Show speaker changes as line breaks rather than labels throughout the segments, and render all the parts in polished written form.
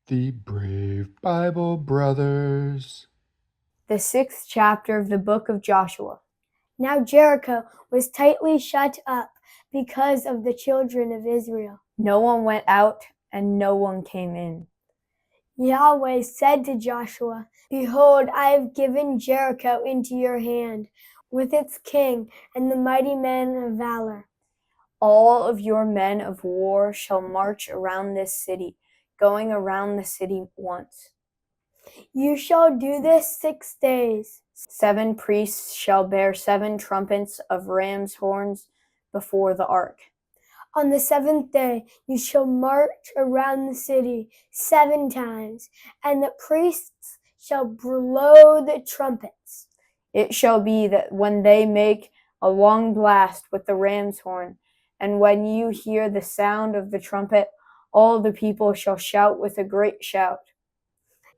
The Brave Bible Brothers.
The 6th chapter of the book of Joshua.
Now Jericho was tightly shut up because of the children of Israel.
No one went out and no one came in.
Yahweh said to Joshua, "Behold, I have given Jericho into your hand, with its king and the mighty men of valor.
All of your men of war shall march around this city, going around the city once.
You shall do this 6 days.
7 priests shall bear 7 trumpets of ram's horns before the ark.
On the 7th day you shall march around the city 7 times, and the priests shall blow the trumpets.
It shall be that when they make a long blast with the ram's horn, and when you hear the sound of the trumpet, all the people shall shout with a great shout.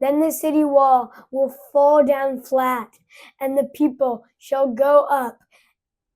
Then the city wall will fall down flat, and the people shall go up,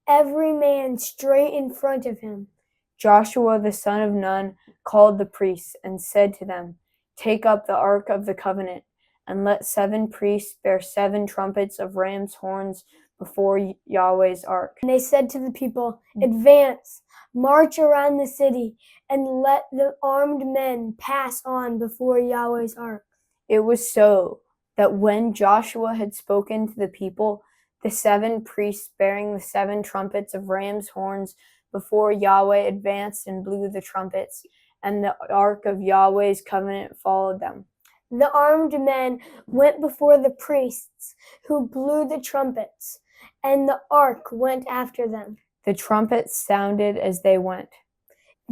every man straight in front of him."
Joshua the son of Nun called the priests and said to them, "Take up the ark of the covenant, and let 7 priests bear 7 trumpets of ram's horns before Yahweh's ark."
And they said to the people, "Advance, march around the city, and let the armed men pass on before Yahweh's ark."
It was so that when Joshua had spoken to the people, the 7 priests bearing the 7 trumpets of ram's horns before Yahweh advanced and blew the trumpets, and the ark of Yahweh's covenant followed them.
The armed men went before the priests, who blew the trumpets, and the ark went after them.
The trumpets sounded as they went.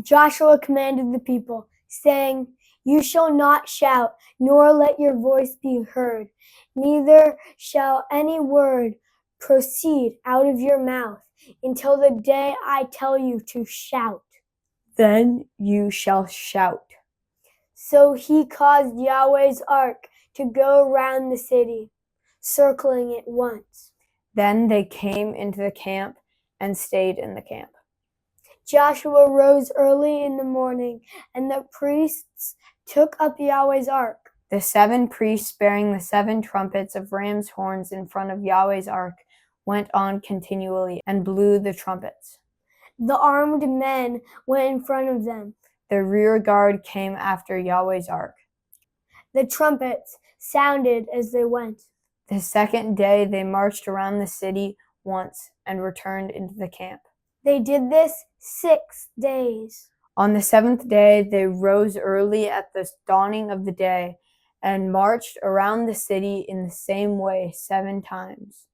Joshua commanded the people, saying, "You shall not shout, nor let your voice be heard, neither shall any word proceed out of your mouth until the day I tell you to shout.
Then you shall shout."
So he caused Yahweh's ark to go round the city, circling it once.
Then they came into the camp and stayed in the camp.
Joshua rose early in the morning, and the priests took up Yahweh's ark.
The 7 priests bearing the 7 trumpets of ram's horns in front of Yahweh's ark went on continually and blew the trumpets.
The armed men went in front of them.
The rear guard came after Yahweh's ark.
The trumpets sounded as they went.
The 2nd day they marched around the city once and returned into the camp.
They did this 6 days.
On the 7th day they rose early at the dawning of the day and marched around the city in the same way 7 times.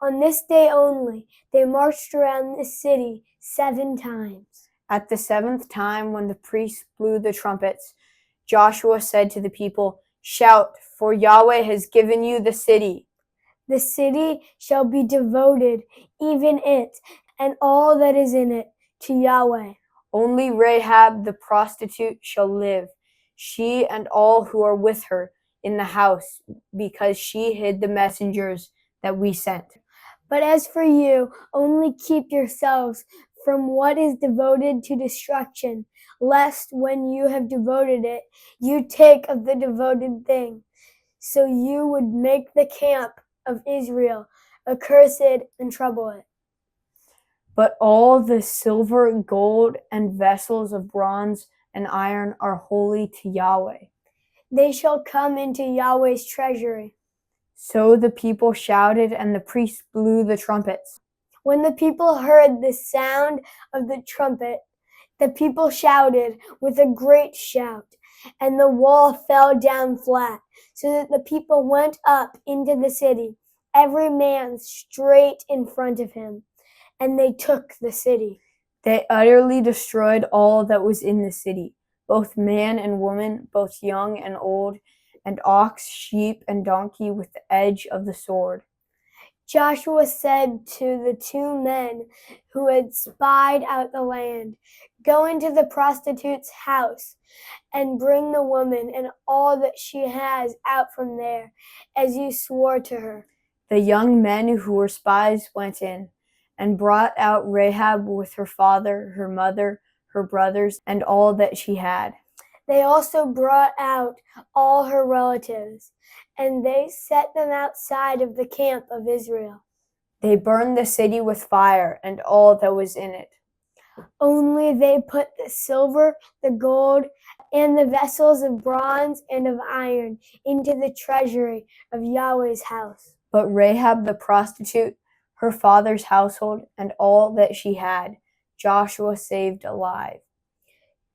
On this day only they marched around the city 7 times.
At the 7th time, when the priests blew the trumpets, Joshua said to the people, "Shout, for Yahweh has given you the city."
The city shall be devoted, even it and all that is in it, to Yahweh.
Only Rahab the prostitute shall live, she and all who are with her in the house, because she hid the messengers that we sent.
But as for you, only keep yourselves from what is devoted to destruction, lest when you have devoted it, you take of the devoted thing, so you would make the camp of Israel accursed and trouble it.
But all the silver, gold, and vessels of bronze and iron are holy to Yahweh.
They shall come into Yahweh's treasury.
So the people shouted, and the priests blew the trumpets.
When the people heard the sound of the trumpet, the people shouted with a great shout, and the wall fell down flat, so that the people went up into the city, every man straight in front of him, and they took the city.
They utterly destroyed all that was in the city, both man and woman, both young and old, and ox, sheep, and donkey with the edge of the sword.
Joshua said to the 2 men who had spied out the land, "Go into the prostitute's house and bring the woman and all that she has out from there, as you swore to her."
The young men who were spies went in and brought out Rahab with her father, her mother, her brothers, and all that she had.
They also brought out all her relatives, and they set them outside of the camp of Israel.
They burned the city with fire and all that was in it.
Only they put the silver, the gold, and the vessels of bronze and of iron into the treasury of Yahweh's house.
But Rahab the prostitute, her father's household, and all that she had, Joshua saved alive.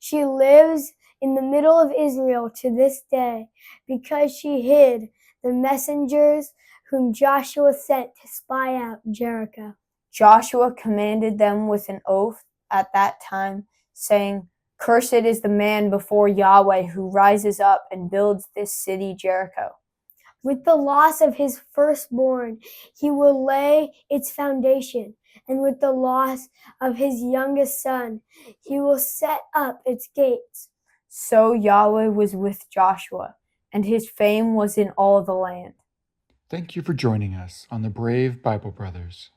She lives in the middle of Israel to this day because she hid the messengers whom Joshua sent to spy out Jericho.
Joshua commanded them with an oath at that time, saying, "Cursed is the man before Yahweh who rises up and builds this city Jericho."
With the loss of his firstborn, he will lay its foundation, and with the loss of his youngest son, he will set up its gates.
So Yahweh was with Joshua, and his fame was in all the land.
Thank you for joining us on the Brave Bible Brothers.